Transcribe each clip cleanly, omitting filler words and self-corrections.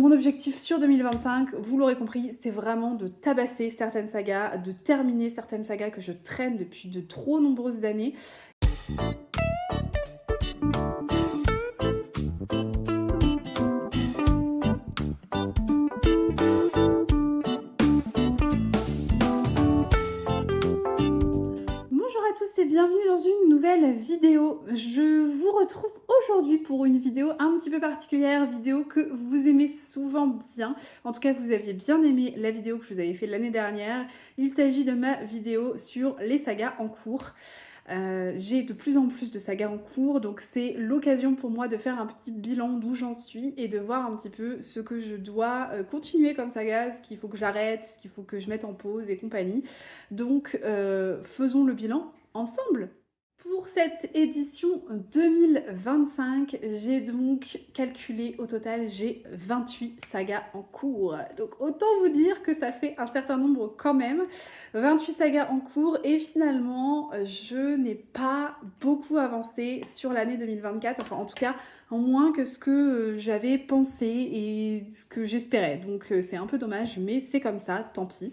mon objectif sur 2025, vous l'aurez compris, c'est vraiment de tabasser certaines sagas, de terminer certaines sagas que je traîne depuis de trop nombreuses années. Bonjour à tous et bienvenue dans une nouvelle vidéo. Je vous retrouve aujourd'hui pour une vidéo un petit peu particulière, vidéo que vous aimez souvent bien. En tout cas, vous aviez bien aimé la vidéo que je vous avais fait l'année dernière. Il s'agit de ma vidéo sur les sagas en cours. J'ai de plus en plus de sagas en cours, donc c'est l'occasion pour moi de faire un petit bilan d'où j'en suis et de voir un petit peu ce que je dois continuer comme saga, ce qu'il faut que j'arrête, ce qu'il faut que je mette en pause et compagnie. Donc faisons le bilan ensemble. Pour cette édition 2025, j'ai donc calculé au total, j'ai 28 sagas en cours. Donc autant vous dire que ça fait un certain nombre quand même. 28 sagas en cours et finalement, je n'ai pas beaucoup avancé sur l'année 2024. Enfin en tout cas, en moins que ce que j'avais pensé et ce que j'espérais. Donc c'est un peu dommage, mais c'est comme ça, tant pis.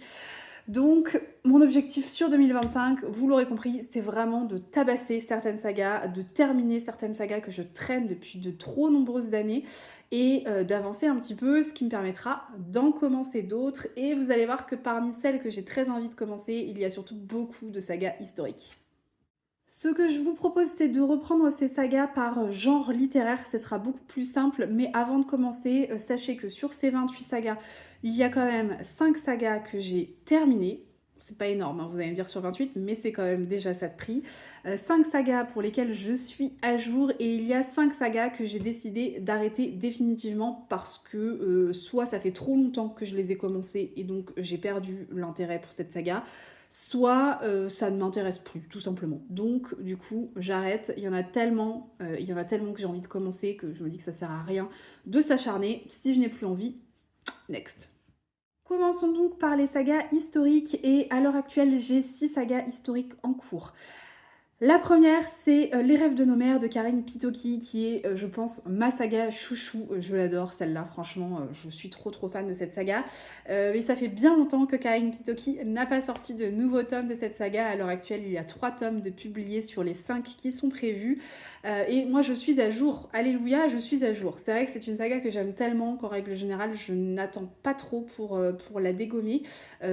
Donc, mon objectif sur 2025, vous l'aurez compris, c'est vraiment de tabasser certaines sagas, de terminer certaines sagas que je traîne depuis de trop nombreuses années et d'avancer un petit peu, ce qui me permettra d'en commencer d'autres. Et vous allez voir que parmi celles que j'ai très envie de commencer, il y a surtout beaucoup de sagas historiques. Ce que je vous propose, c'est de reprendre ces sagas par genre littéraire, ce sera beaucoup plus simple, mais avant de commencer, sachez que sur ces 28 sagas, il y a quand même 5 sagas que j'ai terminées. C'est pas énorme, hein, vous allez me dire sur 28, mais c'est quand même déjà ça de prix. 5 sagas pour lesquelles je suis à jour et il y a 5 sagas que j'ai décidé d'arrêter définitivement parce que soit ça fait trop longtemps que je les ai commencées et donc j'ai perdu l'intérêt pour cette saga, soit ça ne m'intéresse plus, tout simplement. Donc, du coup, j'arrête. Il y en a tellement que j'ai envie de commencer que je me dis que ça sert à rien de s'acharner. Si je n'ai plus envie, next. Commençons donc par les sagas historiques et à l'heure actuelle, j'ai 6 sagas historiques en cours. La première, c'est Les rêves de nos mères de Karine Pitoki, qui est, je pense, ma saga chouchou. Je l'adore, celle-là, franchement, je suis trop fan de cette saga. Et ça fait bien longtemps que Karine Pitoki n'a pas sorti de nouveaux tomes de cette saga. À l'heure actuelle, il y a 3 tomes de publiés sur les 5 qui sont prévus. Et moi, je suis à jour. Alléluia, je suis à jour. C'est vrai que c'est une saga que j'aime tellement qu'en règle générale, je n'attends pas trop pour la dégommer.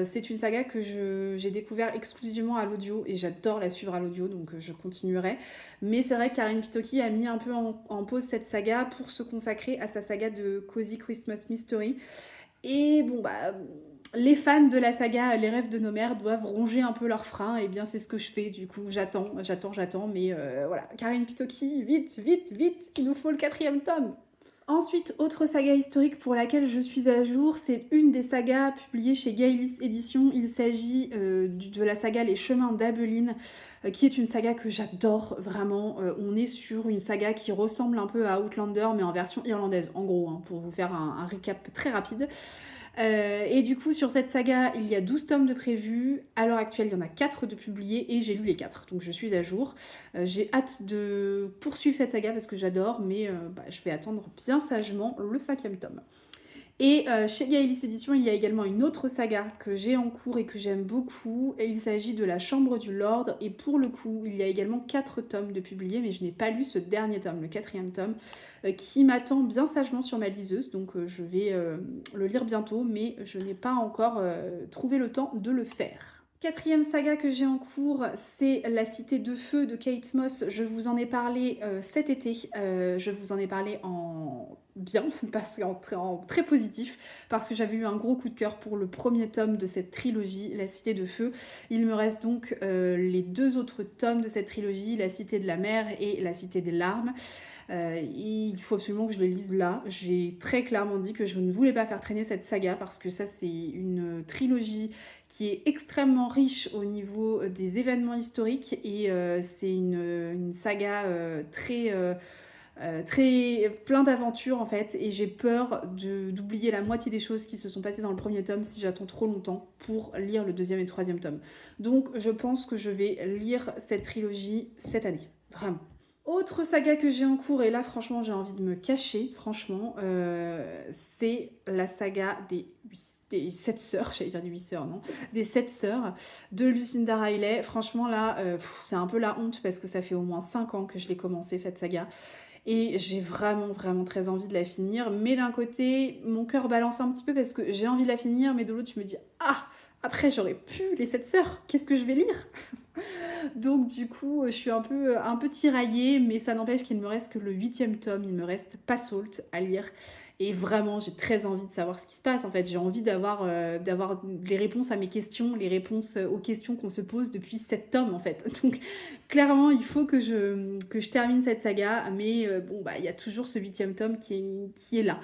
C'est une saga que j'ai découvert exclusivement à l'audio et j'adore la suivre à l'audio, donc je continuerai. Mais c'est vrai que Karine Pitoki a mis un peu en pause cette saga pour se consacrer à sa saga de Cozy Christmas Mystery. Et bon, bah, les fans de la saga Les rêves de nos mères doivent ronger un peu leurs freins, et bien c'est ce que je fais, du coup j'attends, mais voilà. Karine Pitoki, vite, il nous faut le 4e tome. Ensuite, autre saga historique pour laquelle je suis à jour, c'est une des sagas publiées chez Gaëlis Éditions. Il s'agit de la saga Les Chemins d'Abeline, qui est une saga que j'adore vraiment. On est sur une saga qui ressemble un peu à Outlander, mais en version irlandaise, en gros, hein, pour vous faire un récap très rapide. Et du coup, sur cette saga, il y a 12 tomes de prévus. À l'heure actuelle, il y en a 4 de publiés et j'ai lu les 4, donc je suis à jour. J'ai hâte de poursuivre cette saga parce que j'adore, mais je vais attendre bien sagement le 5e tome. Et chez Gaëlis Éditions, il y a également une autre saga que j'ai en cours et que j'aime beaucoup. Et il s'agit de La Chambre du Lord. Et pour le coup, il y a également 4 tomes de publiés, mais je n'ai pas lu ce dernier tome, le 4e tome, qui m'attend bien sagement sur ma liseuse. Donc je vais le lire bientôt, mais je n'ai pas encore trouvé le temps de le faire. 4e saga que j'ai en cours, c'est La Cité de Feu de Kate Moss. Je vous en ai parlé cet été. Je vous en ai parlé en bien, parce en très positif, parce que j'avais eu un gros coup de cœur pour le premier tome de cette trilogie, La Cité de Feu. Il me reste donc les 2 autres tomes de cette trilogie, La Cité de la Mer et La Cité des Larmes. Il faut absolument que je les lise là. J'ai très clairement dit que je ne voulais pas faire traîner cette saga parce que ça c'est une trilogie qui est extrêmement riche au niveau des événements historiques et c'est une saga très plein d'aventures en fait, et j'ai peur d'oublier la moitié des choses qui se sont passées dans le premier tome si j'attends trop longtemps pour lire le 2e et 3e tome. Donc je pense que je vais lire cette trilogie cette année, vraiment. Autre saga que j'ai en cours, et là franchement j'ai envie de me cacher, franchement, c'est la saga des 7 sœurs, j'allais dire des 8 sœurs, non, des 7 sœurs de Lucinda Riley. Franchement là, c'est un peu la honte parce que ça fait au moins 5 ans que je l'ai commencé cette saga et j'ai vraiment, vraiment très envie de la finir. Mais d'un côté, mon cœur balance un petit peu parce que j'ai envie de la finir, mais de l'autre je me dis: «Ah! Après j'aurais pu les 7 sœurs, qu'est-ce que je vais lire?» Donc du coup, je suis un peu tiraillée, mais ça n'empêche qu'il ne me reste que le 8e tome, il me reste pas Salt à lire et vraiment j'ai très envie de savoir ce qui se passe en fait. J'ai envie d'avoir les réponses à mes questions, les réponses, aux questions qu'on se pose depuis 7 tomes en fait. Donc clairement, il faut que je termine cette saga, mais bon, bah, il y a toujours ce 8e tome qui est là.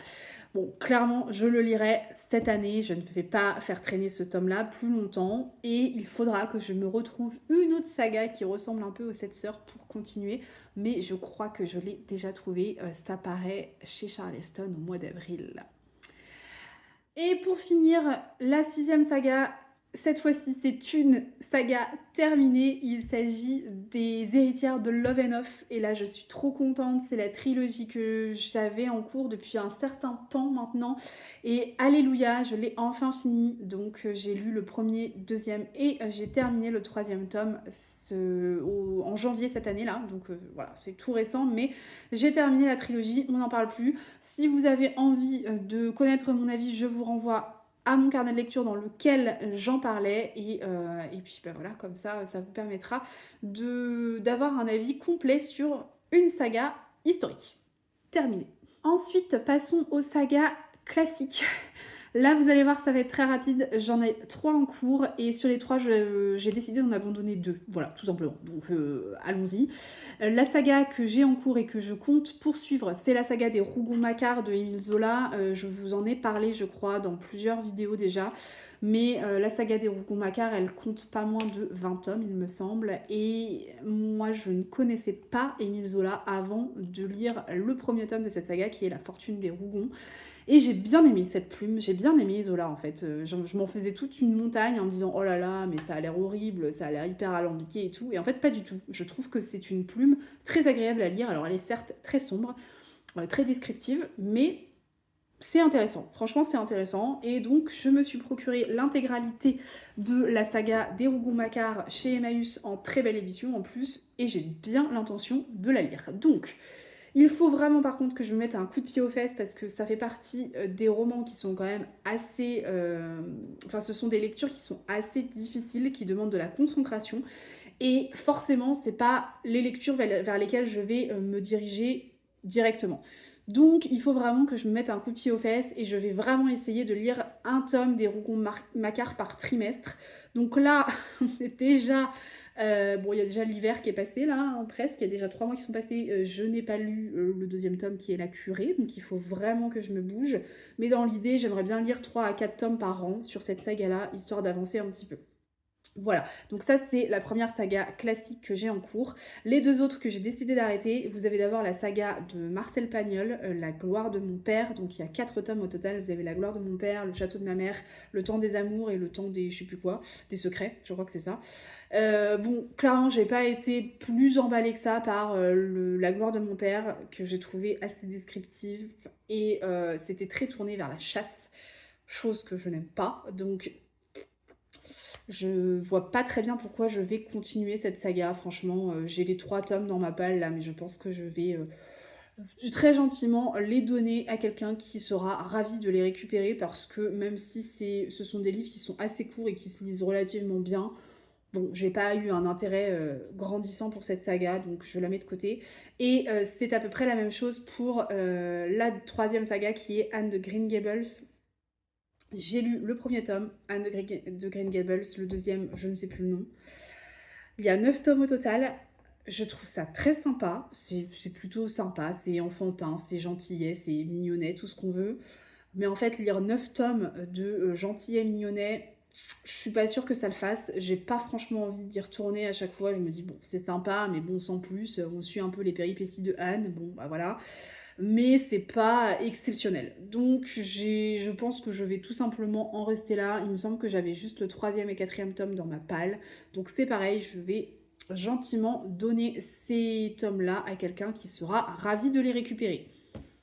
Bon, clairement, je le lirai cette année. Je ne vais pas faire traîner ce tome-là plus longtemps. Et il faudra que je me retrouve une autre saga qui ressemble un peu aux 7 sœurs pour continuer. Mais je crois que je l'ai déjà trouvé. Ça paraît chez Charleston au mois d'avril. Et pour finir, la 6e saga, cette fois-ci c'est une saga terminée, il s'agit des héritières de Love and Off et là je suis trop contente, c'est la trilogie que j'avais en cours depuis un certain temps maintenant et alléluia, je l'ai enfin fini, donc j'ai lu le premier, deuxième et j'ai terminé le 3e tome en janvier cette année là, donc voilà c'est tout récent mais j'ai terminé la trilogie, on n'en parle plus. Si vous avez envie de connaître mon avis, je vous renvoie à mon carnet de lecture dans lequel j'en parlais et puis ben voilà, comme ça vous permettra d'avoir un avis complet sur une saga historique. Terminé. Ensuite, passons aux sagas classiques. Là, vous allez voir, ça va être très rapide. J'en ai 3 en cours et sur les 3, j'ai décidé d'en abandonner 2. Voilà, tout simplement. Donc, allons-y. La saga que j'ai en cours et que je compte poursuivre, c'est la saga des Rougon-Macquart de Émile Zola. Je vous en ai parlé, je crois, dans plusieurs vidéos déjà. Mais la saga des Rougon-Macquart, elle compte pas moins de 20 tomes, il me semble. Et moi, je ne connaissais pas Émile Zola avant de lire le premier tome de cette saga, qui est La Fortune des Rougon. Et j'ai bien aimé cette plume, j'ai bien aimé Zola en fait. Je m'en faisais toute une montagne en me disant oh là là, mais ça a l'air horrible, ça a l'air hyper alambiqué et tout. Et en fait, pas du tout. Je trouve que c'est une plume très agréable à lire. Alors, elle est certes très sombre, très descriptive, mais c'est intéressant. Franchement, c'est intéressant. Et donc, je me suis procuré l'intégralité de la saga des Rougon-Macquart chez Emmaüs en très belle édition en plus. Et j'ai bien l'intention de la lire. Donc, il faut vraiment par contre que je me mette un coup de pied aux fesses parce que ça fait partie des romans qui sont quand même assez... Enfin, ce sont des lectures qui sont assez difficiles, qui demandent de la concentration. Et forcément, c'est pas les lectures vers lesquelles je vais me diriger directement. Donc, il faut vraiment que je me mette un coup de pied aux fesses et je vais vraiment essayer de lire un tome des Rougon-Macquart par trimestre. Donc là, on est déjà bon, il y a déjà l'hiver qui est passé là, hein, presque. Il y a déjà 3 mois qui sont passés. Je n'ai pas lu le 2e tome qui est La Curée, donc il faut vraiment que je me bouge. Mais dans l'idée, j'aimerais bien lire 3 à 4 tomes par an sur cette saga-là, histoire d'avancer un petit peu. Voilà, donc ça c'est la première saga classique que j'ai en cours. Les 2 autres que j'ai décidé d'arrêter, vous avez d'abord la saga de Marcel Pagnol, La gloire de mon père, donc il y a 4 tomes au total, vous avez La gloire de mon père, Le château de ma mère, Le temps des amours et Le temps des je sais plus quoi, des secrets, je crois que c'est ça. Bon, clairement j'ai pas été plus emballée que ça par La gloire de mon père, que j'ai trouvé assez descriptive, et c'était très tourné vers la chasse, chose que je n'aime pas, donc... Je vois pas très bien pourquoi je vais continuer cette saga, franchement. J'ai les 3 tomes dans ma palle là, mais je pense que je vais très gentiment les donner à quelqu'un qui sera ravi de les récupérer parce que même si ce sont des livres qui sont assez courts et qui se lisent relativement bien, bon, j'ai pas eu un intérêt grandissant pour cette saga, donc je la mets de côté. Et c'est à peu près la même chose pour la 3e saga qui est Anne de Green Gables. J'ai lu le premier tome, Anne de Green Gables, le 2e, je ne sais plus le nom. Il y a 9 tomes au total. Je trouve ça très sympa, c'est plutôt sympa, c'est enfantin, c'est gentillet, c'est mignonnet, tout ce qu'on veut. Mais en fait, lire 9 tomes de gentillet mignonnet, je suis pas sûre que ça le fasse. J'ai pas franchement envie d'y retourner à chaque fois. Je me dis, bon, c'est sympa, mais bon, sans plus. On suit un peu les péripéties de Anne, bon, bah voilà, mais c'est pas exceptionnel. Donc je pense que je vais tout simplement en rester là. Il me semble que j'avais juste le 3e et 4e tome dans ma palle. Donc c'est pareil, je vais gentiment donner ces tomes-là à quelqu'un qui sera ravi de les récupérer.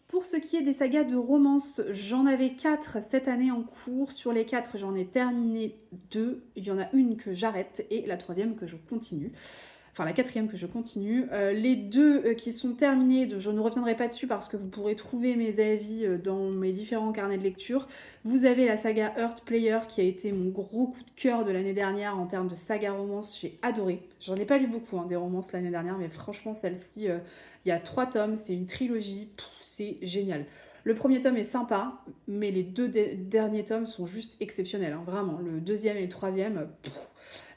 Pour ce qui est des sagas de romance, j'en avais 4 cette année en cours. Sur les 4, j'en ai terminé 2. Il y en a une que j'arrête et la troisième que je continue. Enfin, la quatrième que je continue. Les 2 qui sont terminées, je ne reviendrai pas dessus parce que vous pourrez trouver mes avis dans mes différents carnets de lecture. Vous avez la saga Earth Player qui a été mon gros coup de cœur de l'année dernière en termes de saga romance. J'ai adoré. J'en ai pas lu beaucoup des romances l'année dernière, mais franchement, celle-ci, il y a 3 tomes, c'est une trilogie, c'est génial. Le premier tome est sympa, mais les 2 derniers tomes sont juste exceptionnels, vraiment. Le deuxième et le troisième,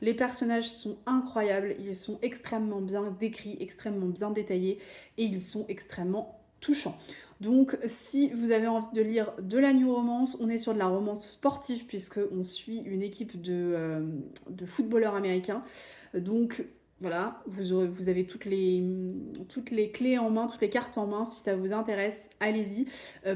les personnages sont incroyables, ils sont extrêmement bien décrits, extrêmement bien détaillés, et ils sont extrêmement touchants. Donc si vous avez envie de lire de la new romance, on est sur de la romance sportive, puisqu'on suit une équipe de footballeurs américains. Donc voilà, vous avez toutes les clés en main, toutes les cartes en main. Si ça vous intéresse, allez-y.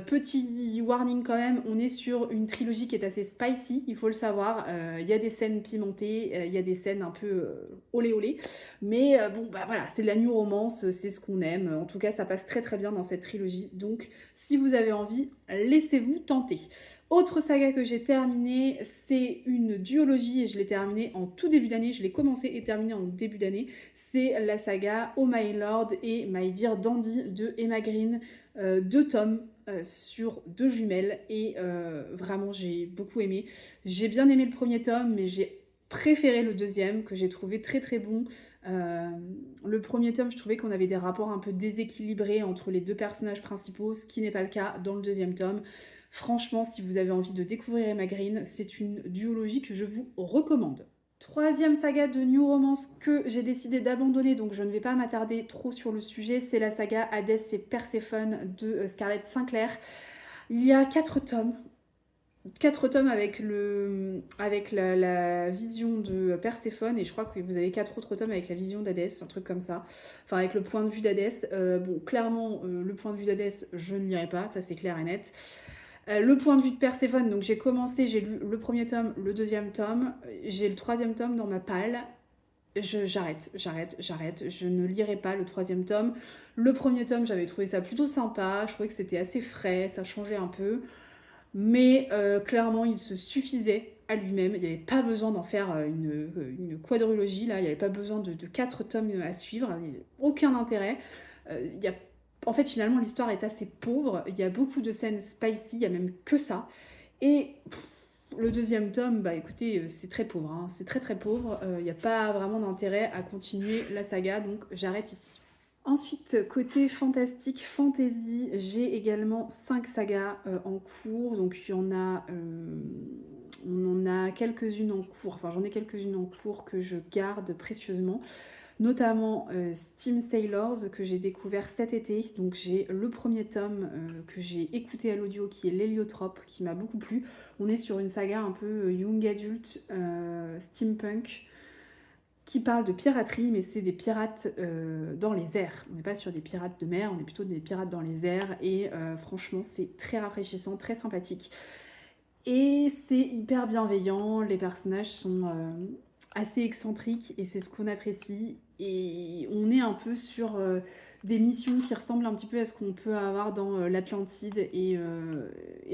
Petit warning quand même, on est sur une trilogie qui est assez spicy, il faut le savoir. Il y a des scènes pimentées, il y a des scènes un peu olé olé. Mais bon, bah voilà, c'est de la new romance, c'est ce qu'on aime. En tout cas, ça passe très très bien dans cette trilogie. Donc, si vous avez envie, laissez-vous tenter. Autre saga que j'ai terminée, c'est une duologie et je l'ai terminée en tout début d'année. Je l'ai commencé et terminée en début d'année. C'est la saga Oh My Lord et My Dear Dandy de Emma Green. 2 tomes sur 2 jumelles et vraiment j'ai beaucoup aimé. J'ai bien aimé le premier tome, mais j'ai préféré le deuxième que j'ai trouvé très très bon. Le premier tome, je trouvais qu'on avait des rapports un peu déséquilibrés entre les 2 personnages principaux, ce qui n'est pas le cas dans le deuxième tome. Franchement, si vous avez envie de découvrir Emma Green, c'est une duologie que je vous recommande. Troisième saga de new romance que j'ai décidé d'abandonner, donc je ne vais pas m'attarder trop sur le sujet, c'est la saga Hadès et Perséphone de Scarlett Sinclair. Il y a 4 tomes. 4 tomes avec la vision de Perséphone, et je crois que vous avez 4 autres tomes avec la vision d'Hadès, un truc comme ça. Enfin, avec le point de vue d'Hadès. Bon, clairement, le point de vue d'Hadès, je ne lirai pas, ça c'est clair et net. Le point de vue de Perséphone, donc j'ai commencé, j'ai lu le premier tome, le deuxième tome, j'ai le troisième tome dans ma palle. J'arrête, je ne lirai pas le troisième tome. Le premier tome, j'avais trouvé ça plutôt sympa, je trouvais que c'était assez frais, ça changeait un peu. Mais clairement, il se suffisait à lui-même. Il n'y avait pas besoin d'en faire une quadrilogie, là. Il n'y avait pas besoin de 4 tomes à suivre. Aucun intérêt. Il y a... En fait, finalement, l'histoire est assez pauvre. Il y a beaucoup de scènes spicy, il n'y a même que ça. Et le deuxième tome, bah écoutez, c'est très pauvre. C'est très très pauvre. Il n'y a pas vraiment d'intérêt à continuer la saga, donc j'arrête ici. Ensuite, côté fantastique, fantasy, j'ai également 5 sagas en cours. Donc il y en a, on en a quelques-unes en cours, enfin j'en ai quelques-unes en cours que je garde précieusement. Notamment Steam Sailors que j'ai découvert cet été. Donc j'ai le premier tome que j'ai écouté à l'audio qui est l'Héliotrope, qui m'a beaucoup plu. On est sur une saga un peu young adult, steampunk, qui parle de piraterie, mais c'est des pirates dans les airs. On n'est pas sur des pirates de mer, on est plutôt des pirates dans les airs. Et franchement, c'est très rafraîchissant, très sympathique. Et c'est hyper bienveillant, les personnages sont assez excentriques et c'est ce qu'on apprécie. Et on est un peu sur des missions qui ressemblent un petit peu à ce qu'on peut avoir dans l'Atlantide. Et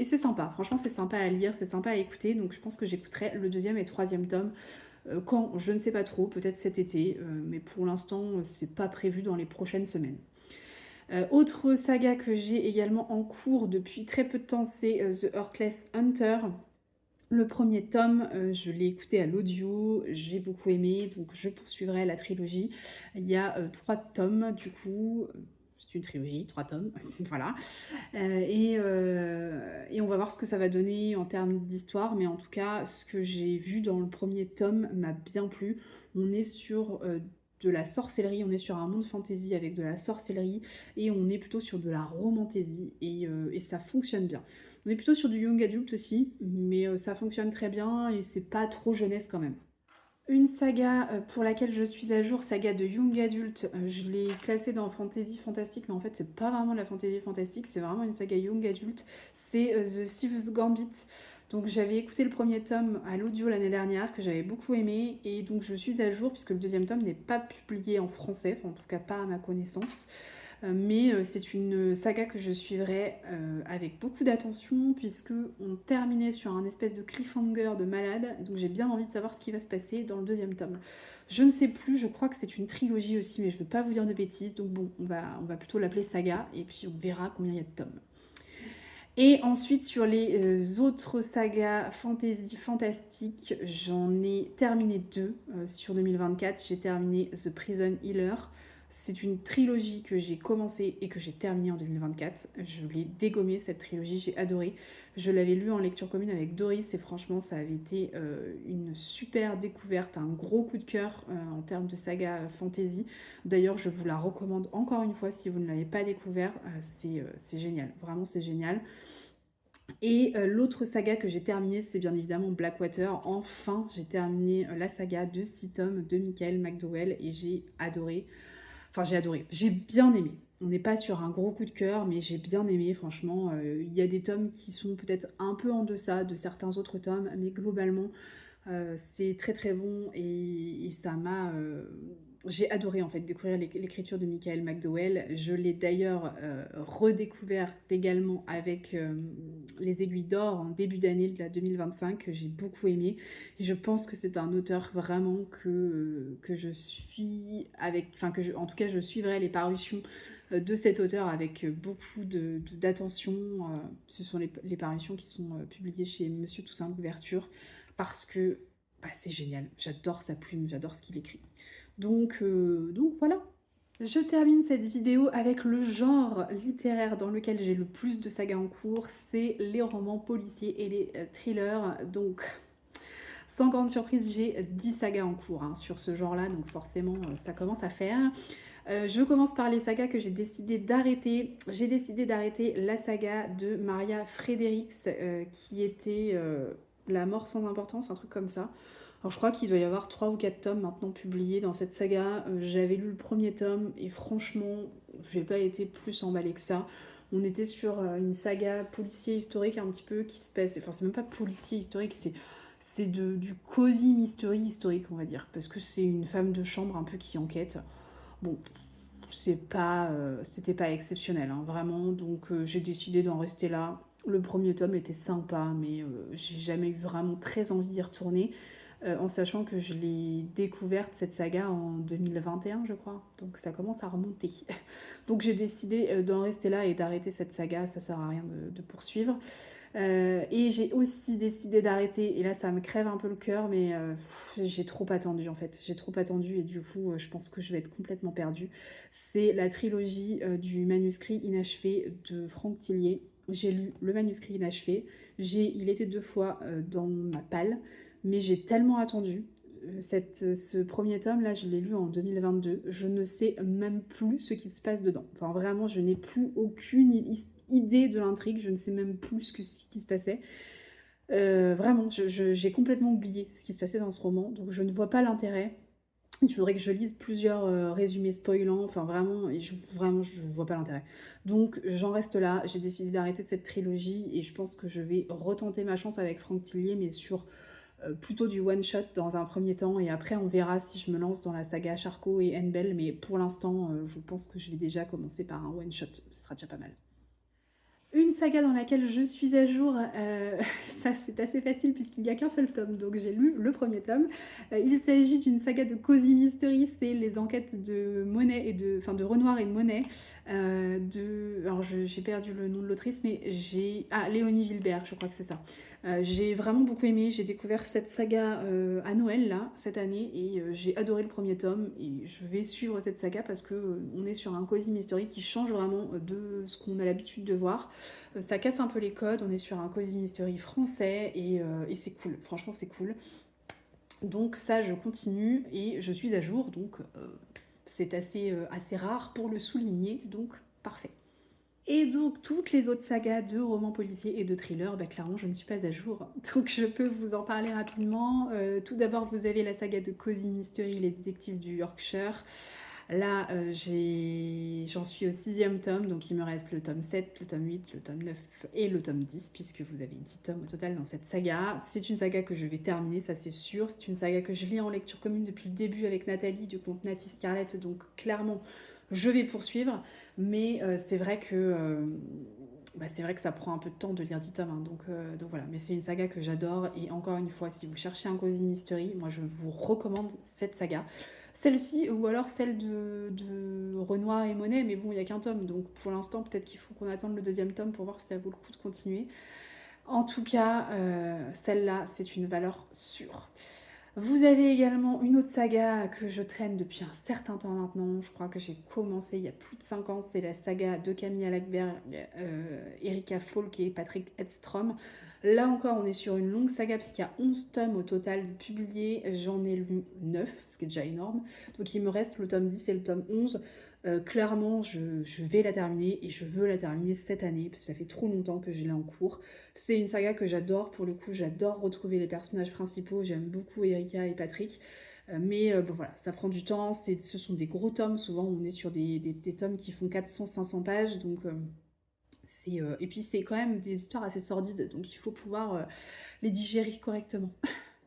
c'est sympa, franchement c'est sympa à lire, c'est sympa à écouter. Donc je pense que j'écouterai le deuxième et troisième tome quand, je ne sais pas trop, peut-être cet été. Mais pour l'instant, c'est pas prévu dans les prochaines semaines. Autre saga que j'ai également en cours depuis très peu de temps, c'est The Heartless Hunter. Le premier tome, je l'ai écouté à l'audio, j'ai beaucoup aimé, donc je poursuivrai la trilogie. Il y a 3 tomes, du coup, c'est une trilogie, 3 tomes, voilà. Et on va voir ce que ça va donner en termes d'histoire, mais en tout cas, ce que j'ai vu dans le premier tome m'a bien plu. On est sur de la sorcellerie, on est sur un monde fantasy avec de la sorcellerie, et on est plutôt sur de la romantaisie, et ça fonctionne bien. On est plutôt sur du young adult aussi, mais ça fonctionne très bien et c'est pas trop jeunesse quand même. Une saga pour laquelle je suis à jour, saga de young adult, je l'ai classée dans fantasy fantastique, mais en fait c'est pas vraiment de la fantasy fantastique, c'est vraiment une saga young adult, c'est The Thieves Gambit Donc j'avais écouté le premier tome à l'audio l'année dernière, que j'avais beaucoup aimé, et donc je suis à jour, puisque le deuxième tome n'est pas publié en français, enfin, en tout cas pas à ma connaissance. Mais c'est une saga que je suivrai avec beaucoup d'attention, puisque on terminait sur un espèce de cliffhanger de malade, donc j'ai bien envie de savoir ce qui va se passer dans le deuxième tome. Je ne sais plus, je crois que c'est une trilogie aussi, mais je ne veux pas vous dire de bêtises, donc bon, on va plutôt l'appeler saga, et puis on verra combien il y a de tomes. Et ensuite, sur les autres sagas fantasy fantastiques, j'en ai terminé 2 sur 2024. J'ai terminé The Prison Healer. C'est une trilogie que j'ai commencé et que j'ai terminée en 2024. Je l'ai dégommée, cette trilogie, j'ai adoré. Je l'avais lue en lecture commune avec Doris et franchement, ça avait été une super découverte, un gros coup de cœur en termes de saga fantasy. D'ailleurs, je vous la recommande encore une fois si vous ne l'avez pas découvert. C'est génial, vraiment c'est génial. Et l'autre saga que j'ai terminée, c'est bien évidemment Blackwater. Enfin, j'ai terminé la saga de 6 tomes de Michael McDowell et j'ai adoré. Enfin, j'ai adoré. J'ai bien aimé. On n'est pas sur un gros coup de cœur, mais j'ai bien aimé, franchement. Il y a des tomes qui sont peut-être un peu en deçà de certains autres tomes, mais globalement, c'est très très bon et ça m'a... j'ai adoré en fait découvrir l'écriture de Michael McDowell. Je l'ai d'ailleurs redécouverte également avec Les Aiguilles d'Or en début d'année de la 2025 que j'ai beaucoup aimé. Et je pense que c'est un auteur vraiment que je suis avec... Enfin, en tout cas, je suivrai les parutions de cet auteur avec beaucoup d'attention. Ce sont les parutions qui sont publiées chez Monsieur Toussaint Louverture parce que bah, c'est génial. J'adore sa plume, j'adore ce qu'il écrit. Donc voilà. Je termine cette vidéo avec le genre littéraire dans lequel j'ai le plus de sagas en cours, c'est les romans policiers et les thrillers. Donc, sans grande surprise, j'ai 10 sagas en cours hein, sur ce genre-là, donc forcément, ça commence à faire. Je commence par les sagas que j'ai décidé d'arrêter. J'ai décidé d'arrêter la saga de Maria Fredericks, qui était La mort sans importance, un truc comme ça. Alors je crois qu'il doit y avoir 3 ou 4 tomes maintenant publiés dans cette saga. J'avais lu le premier tome et franchement, j'ai pas été plus emballée que ça. On était sur une saga policier historique un petit peu qui se passe... Enfin, c'est même pas policier historique, c'est du cosy mystery historique, on va dire. Parce que c'est une femme de chambre un peu qui enquête. Bon, c'était pas exceptionnel, hein, vraiment. Donc j'ai décidé d'en rester là. Le premier tome était sympa, mais j'ai jamais eu vraiment très envie d'y retourner. En sachant que je l'ai découverte, cette saga, en 2021, je crois. Donc ça commence à remonter. Donc j'ai décidé d'en rester là et d'arrêter cette saga, ça sert à rien de poursuivre. Et j'ai aussi décidé d'arrêter, et là ça me crève un peu le cœur, mais j'ai trop attendu en fait. J'ai trop attendu et du coup je pense que je vais être complètement perdue. C'est la trilogie du manuscrit inachevé de Franck Tillier. J'ai lu le manuscrit inachevé, il était 2 fois dans ma palle, mais j'ai tellement attendu. Ce premier tome là, je l'ai lu en 2022. Je ne sais même plus ce qui se passe dedans. Enfin, vraiment, je n'ai plus aucune idée de l'intrigue. Je ne sais même plus ce qui se passait. Vraiment, j'ai complètement oublié ce qui se passait dans ce roman. Donc, je ne vois pas l'intérêt. Il faudrait que je lise plusieurs résumés spoilants. Enfin, vraiment, je vois pas l'intérêt. Donc, j'en reste là. J'ai décidé d'arrêter cette trilogie et je pense que je vais retenter ma chance avec Franck Tillier, mais sur plutôt du one-shot dans un premier temps, et après on verra si je me lance dans la saga Charcot et Annabelle, mais pour l'instant, je pense que je vais déjà commencer par un one-shot, ce sera déjà pas mal. Une saga dans laquelle je suis à jour, ça c'est assez facile puisqu'il n'y a qu'un seul tome, donc j'ai lu le premier tome. Il s'agit d'une saga de Cozy Mystery, c'est les enquêtes de Monet de Renoir et de Monet. Alors j'ai perdu le nom de l'autrice, mais Léonie Wilbert, je crois que c'est ça. J'ai vraiment beaucoup aimé, j'ai découvert cette saga à Noël là, cette année, et j'ai adoré le premier tome, et je vais suivre cette saga parce que on est sur un Cozy Mystery qui change vraiment de ce qu'on a l'habitude de voir. Ça casse un peu les codes, on est sur un Cozy Mystery français, et c'est cool, franchement c'est cool. Donc ça je continue et je suis à jour, donc c'est assez rare pour le souligner, donc parfait. Et donc toutes les autres sagas de romans policiers et de thrillers, bah, clairement je ne suis pas à jour, donc je peux vous en parler rapidement. Tout d'abord vous avez la saga de Cozy Mystery, les détectives du Yorkshire. Là, j'en suis au 6e tome, donc il me reste le tome 7, le tome 8, le tome 9 et le tome 10, puisque vous avez 10 tomes au total dans cette saga. C'est une saga que je vais terminer, ça c'est sûr. C'est une saga que je lis en lecture commune depuis le début avec Nathalie du compte Natty Scarlett, donc clairement, je vais poursuivre. Mais c'est vrai que ça prend un peu de temps de lire 10 tomes, hein, donc voilà. Mais c'est une saga que j'adore, et encore une fois, si vous cherchez un cozy mystery, moi je vous recommande cette saga. Celle-ci, ou alors celle de Renoir et Monet, mais bon, il n'y a qu'un tome, donc pour l'instant, peut-être qu'il faut qu'on attende le 2e tome pour voir si ça vaut le coup de continuer. En tout cas, celle-là, c'est une valeur sûre. Vous avez également une autre saga que je traîne depuis un certain temps maintenant. Je crois que j'ai commencé il y a plus de 5 ans. C'est la saga de Camilla Lackberg, Erika Falk et Patrick Edstrom. Là encore, on est sur une longue saga puisqu'il y a 11 tomes au total publiés. J'en ai lu 9, ce qui est déjà énorme. Donc il me reste le tome 10 et le tome 11. Clairement, je vais la terminer, et je veux la terminer cette année parce que ça fait trop longtemps que je l'ai en cours. C'est une saga que j'adore, pour le coup, j'adore retrouver les personnages principaux, j'aime beaucoup Erika et Patrick, mais bon voilà, ça prend du temps, ce sont des gros tomes, souvent on est sur des tomes qui font 400-500 pages, donc et puis c'est quand même des histoires assez sordides, donc il faut pouvoir les digérer correctement.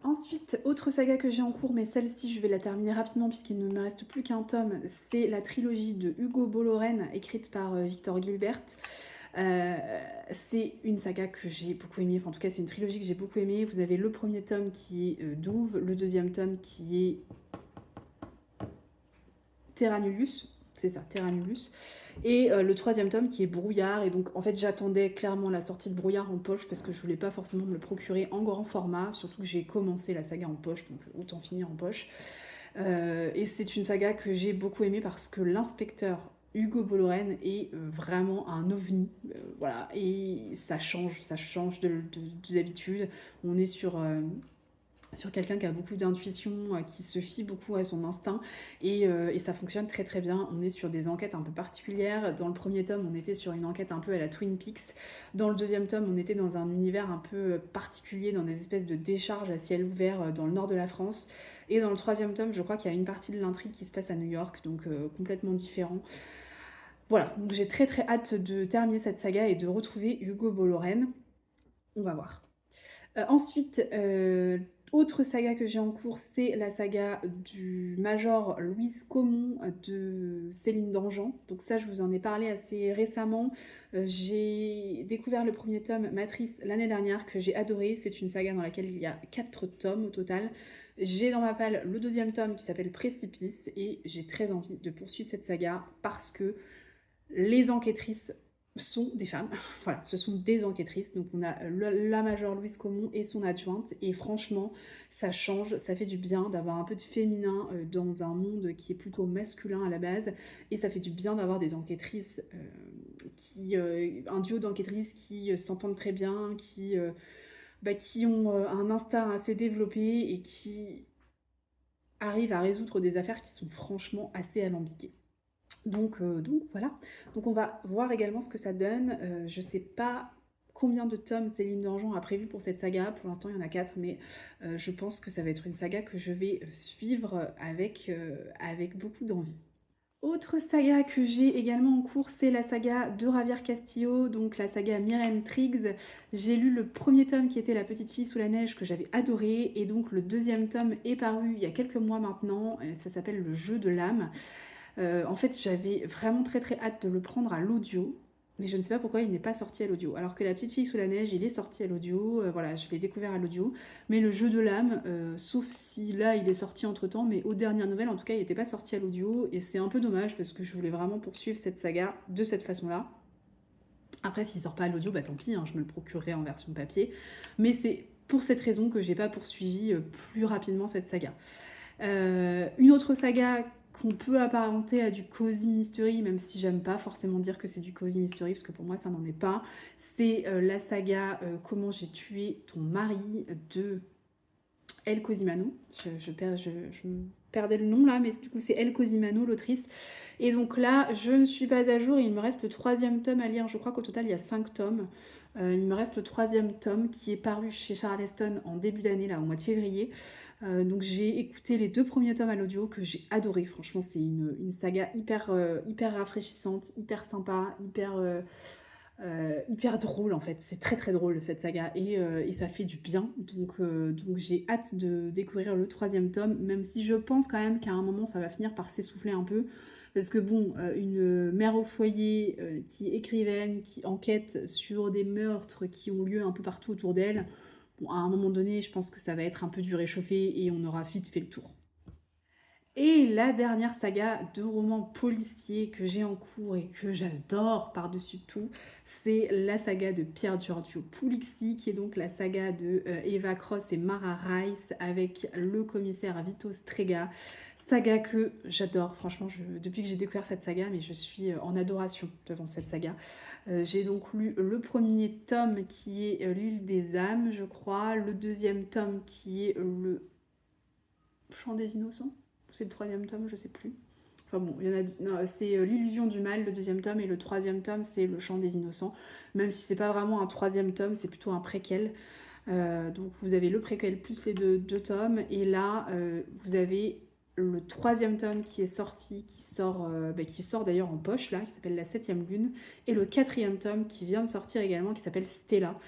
Ensuite, autre saga que j'ai en cours, mais celle-ci je vais la terminer rapidement puisqu'il ne me reste plus qu'un tome, c'est la trilogie de Hugo Bollorène, écrite par Victor Gilbert. C'est une saga que j'ai beaucoup aimée, enfin en tout cas c'est une trilogie que j'ai beaucoup aimée. Vous avez le premier tome qui est Douve, le 2e tome qui est Terra Nullius, c'est ça, Terra Nullius, et le 3e tome qui est Brouillard. Et donc en fait j'attendais clairement la sortie de Brouillard en poche parce que je voulais pas forcément me le procurer en grand format, surtout que j'ai commencé la saga en poche, donc autant finir en poche. Et c'est une saga que j'ai beaucoup aimée parce que l'inspecteur Hugo Bollorène est vraiment un ovni, voilà, et ça change de d'habitude. On est sur quelqu'un qui a beaucoup d'intuition, qui se fie beaucoup à son instinct, et ça fonctionne très très bien. On est sur des enquêtes un peu particulières. Dans le premier tome, on était sur une enquête un peu à la Twin Peaks. Dans le 2e tome, on était dans un univers un peu particulier, dans des espèces de décharges à ciel ouvert dans le nord de la France. Et dans le 3e tome, je crois qu'il y a une partie de l'intrigue qui se passe à New York, donc complètement différent. Voilà, donc j'ai très très hâte de terminer cette saga et de retrouver Hugo Bollorène. On va voir. Ensuite, autre saga que j'ai en cours, c'est la saga du Major Louise Caumont de Céline Dangean. Donc ça, je vous en ai parlé assez récemment. J'ai découvert le premier tome, Matrice, l'année dernière, que j'ai adoré. C'est une saga dans laquelle il y a 4 tomes au total. J'ai dans ma palle le 2e tome qui s'appelle Précipice, et j'ai très envie de poursuivre cette saga parce que les enquêtrices sont des femmes, voilà, ce sont des enquêtrices. Donc on a la Major Louise Caumont et son adjointe, et franchement ça change, ça fait du bien d'avoir un peu de féminin dans un monde qui est plutôt masculin à la base, et ça fait du bien d'avoir des enquêtrices un duo d'enquêtrices qui s'entendent très bien, qui ont un instinct assez développé et qui arrivent à résoudre des affaires qui sont franchement assez alambiquées. Donc voilà, donc on va voir également ce que ça donne. Je sais pas combien de tomes Céline Dangean a prévu pour cette saga, pour l'instant il y en a 4, mais je pense que ça va être une saga que je vais suivre avec beaucoup d'envie. Autre saga que j'ai également en cours, c'est la saga de Javier Castillo, donc la saga Myrène Triggs. J'ai lu le premier tome qui était La petite fille sous la neige, que j'avais adoré, et donc le 2e tome est paru il y a quelques mois maintenant, ça s'appelle Le jeu de l'âme. En fait, j'avais vraiment très très hâte de le prendre à l'audio, mais je ne sais pas pourquoi il n'est pas sorti à l'audio. Alors que La petite fille sous la neige, il est sorti à l'audio, voilà, je l'ai découvert à l'audio. Mais Le jeu de l'âme, sauf si là il est sorti entre temps, mais aux dernières nouvelles en tout cas il n'était pas sorti à l'audio, et c'est un peu dommage parce que je voulais vraiment poursuivre cette saga de cette façon-là. Après, s'il sort pas à l'audio, bah tant pis, hein, je me le procurerai en version papier. Mais c'est pour cette raison que j'ai pas poursuivi plus rapidement cette saga. Une autre saga qu'on peut apparenter à du cozy mystery, même si j'aime pas forcément dire que c'est du cozy mystery, parce que pour moi ça n'en est pas, c'est la saga Comment j'ai tué ton mari de Elle Cosimano. Je me perdais le nom là, mais du coup c'est Elle Cosimano, l'autrice. Et donc là, je ne suis pas à jour, il me reste le 3e tome à lire. Je crois qu'au total il y a 5 tomes. Il me reste le troisième tome qui est paru chez Charleston en début d'année, là, au mois de février. Donc j'ai écouté les 2 premiers tomes à l'audio que j'ai adoré. Franchement, c'est une saga hyper rafraîchissante, hyper sympa, hyper drôle en fait. C'est très, très drôle cette saga et ça fait du bien. Donc j'ai hâte de découvrir le troisième tome, même si je pense quand même qu'à un moment ça va finir par s'essouffler un peu. Parce que bon, une mère au foyer, qui est écrivaine, qui enquête sur des meurtres qui ont lieu un peu partout autour d'elle, bon, à un moment donné, je pense que ça va être un peu du réchauffé et on aura vite fait le tour. Et la dernière saga de romans policiers que j'ai en cours et que j'adore par-dessus tout, c'est la saga de Pier Giorgio Pulizzi, qui est donc la saga de Eva Cross et Mara Rice avec le commissaire Vito Strega. Saga que j'adore, franchement, depuis que j'ai découvert cette saga, mais je suis en adoration devant cette saga. J'ai donc lu le premier tome qui est L'île des âmes, je crois, le deuxième tome qui est le Chant des innocents, c'est le troisième tome, je sais plus. Enfin bon, il y en a, non, c'est L'illusion du mal, le deuxième tome, et le troisième tome, c'est Le chant des innocents. Même si c'est pas vraiment un troisième tome, c'est plutôt un préquel. Donc vous avez le préquel plus les deux tomes, et là vous avez le troisième tome qui est sorti, qui sort d'ailleurs en poche là, qui s'appelle La septième lune, et le quatrième tome qui vient de sortir également, qui s'appelle Stella.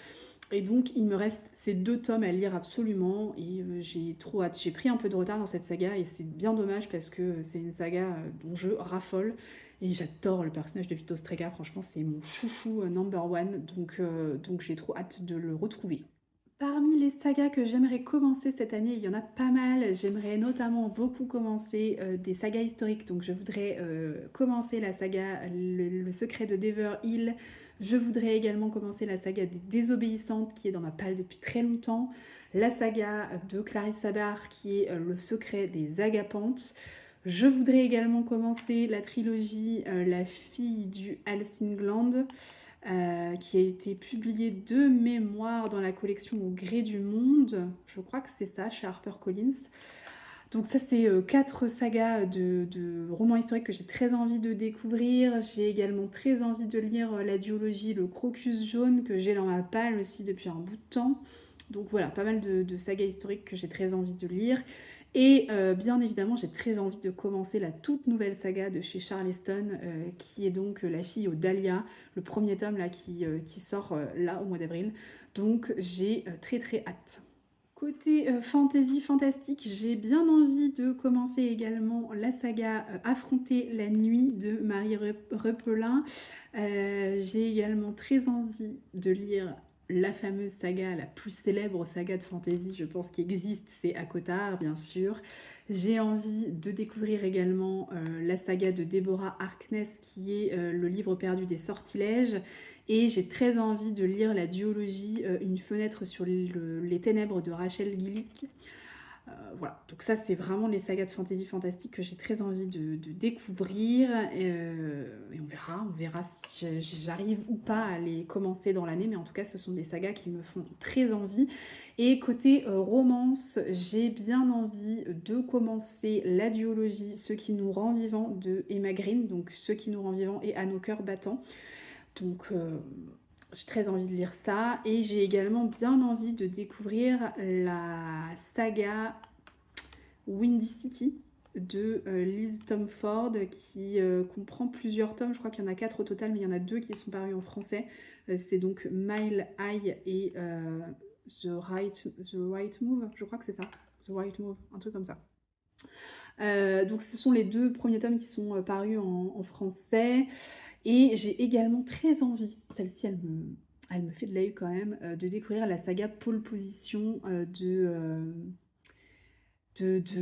Et donc il me reste ces 2 tomes à lire absolument et j'ai trop hâte. J'ai pris un peu de retard dans cette saga et c'est bien dommage parce que c'est une saga dont je raffole et j'adore le personnage de Vito Strega, franchement c'est mon chouchou number one, donc j'ai trop hâte de le retrouver. Parmi les sagas que j'aimerais commencer cette année, il y en a pas mal. J'aimerais notamment beaucoup commencer des sagas historiques. Donc je voudrais commencer la saga le secret de Dever Hill. Je voudrais également commencer la saga des Désobéissantes qui est dans ma palle depuis très longtemps. La saga de Clarisse Sabar qui est le secret des Agapantes. Je voudrais également commencer la trilogie La fille du Halsingland, qui a été publiée de mémoire dans la collection Au gré du monde. Je crois que c'est ça, chez HarperCollins. Donc ça, c'est 4 sagas de romans historiques que j'ai très envie de découvrir. J'ai également très envie de lire la duologie Le Crocus jaune, que j'ai dans ma palle aussi depuis un bout de temps. Donc voilà, pas mal de sagas historiques que j'ai très envie de lire. Et bien évidemment, j'ai très envie de commencer la toute nouvelle saga de chez Charleston, qui est donc La fille aux dahlias, le premier tome là qui sort là au mois d'avril. Donc j'ai très très hâte. Côté fantasy fantastique, j'ai bien envie de commencer également la saga Affronter la nuit de Marie Repelin. J'ai également très envie de lire la fameuse saga, la plus célèbre saga de fantasy, je pense, qui existe, c'est ACOTAR, bien sûr. J'ai envie de découvrir également la saga de Deborah Harkness, qui est le livre perdu des sortilèges. Et j'ai très envie de lire la duologie Une fenêtre sur les ténèbres de Rachel Gillick. Voilà, donc ça c'est vraiment les sagas de fantasy fantastique que j'ai très envie de découvrir. Et on verra si j'arrive ou pas à les commencer dans l'année, mais en tout cas ce sont des sagas qui me font très envie. Et côté romance, j'ai bien envie de commencer la duologie Ce qui nous rend vivants de Emma Green, donc Ce qui nous rend vivants et À nos cœurs battants. Donc j'ai très envie de lire ça. Et j'ai également bien envie de découvrir la saga Windy City de Liz Tomford qui comprend plusieurs tomes. Je crois qu'il y en a 4 au total, mais il y en a 2 qui sont parus en français. C'est donc Mile High et The Right Move, je crois que c'est ça. The Right Move, un truc comme ça. Donc ce sont les 2 premiers tomes qui sont parus en français. Et j'ai également très envie, celle-ci elle me fait de l'œil quand même, de découvrir la saga Pole Position, de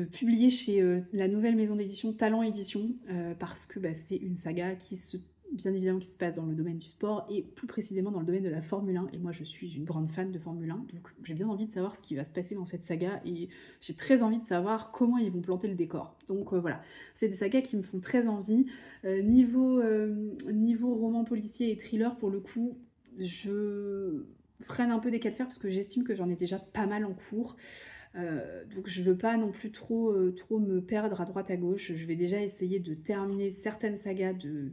publier chez la nouvelle maison d'édition Talent Édition, parce que c'est une saga bien évidemment qui se passe dans le domaine du sport et plus précisément dans le domaine de la Formule 1. Et moi je suis une grande fan de Formule 1, donc j'ai bien envie de savoir ce qui va se passer dans cette saga et j'ai très envie de savoir comment ils vont planter le décor. Donc voilà, c'est des sagas qui me font très envie. Niveau roman policier et thriller, pour le coup, je freine un peu des cas de fer parce que j'estime que j'en ai déjà pas mal en cours. Donc je veux pas non plus trop me perdre à droite à gauche. Je vais déjà essayer de terminer certaines sagas de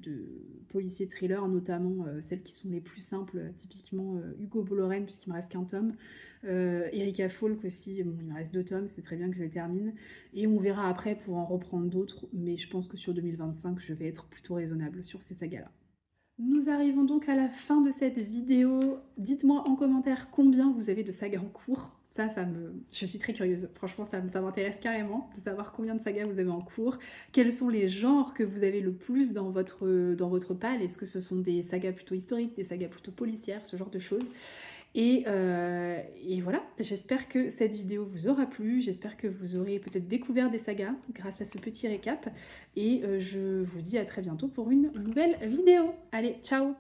policiers thrillers, notamment, celles qui sont les plus simples, typiquement, Hugo Bolloré puisqu'il me reste qu'un tome. Erika Falk aussi, bon il me reste 2 tomes, c'est très bien que je les termine et on verra après pour en reprendre d'autres, mais je pense que sur 2025, je vais être plutôt raisonnable sur ces sagas-là. Nous arrivons donc à la fin de cette vidéo. Dites-moi en commentaire combien vous avez de sagas en cours. Je suis très curieuse. Franchement, ça m'intéresse carrément de savoir combien de sagas vous avez en cours. Quels sont les genres que vous avez le plus dans votre palle? Est-ce que ce sont des sagas plutôt historiques, des sagas plutôt policières, ce genre de choses? Et voilà, j'espère que cette vidéo vous aura plu, j'espère que vous aurez peut-être découvert des sagas grâce à ce petit récap et je vous dis à très bientôt pour une nouvelle vidéo. Allez, ciao!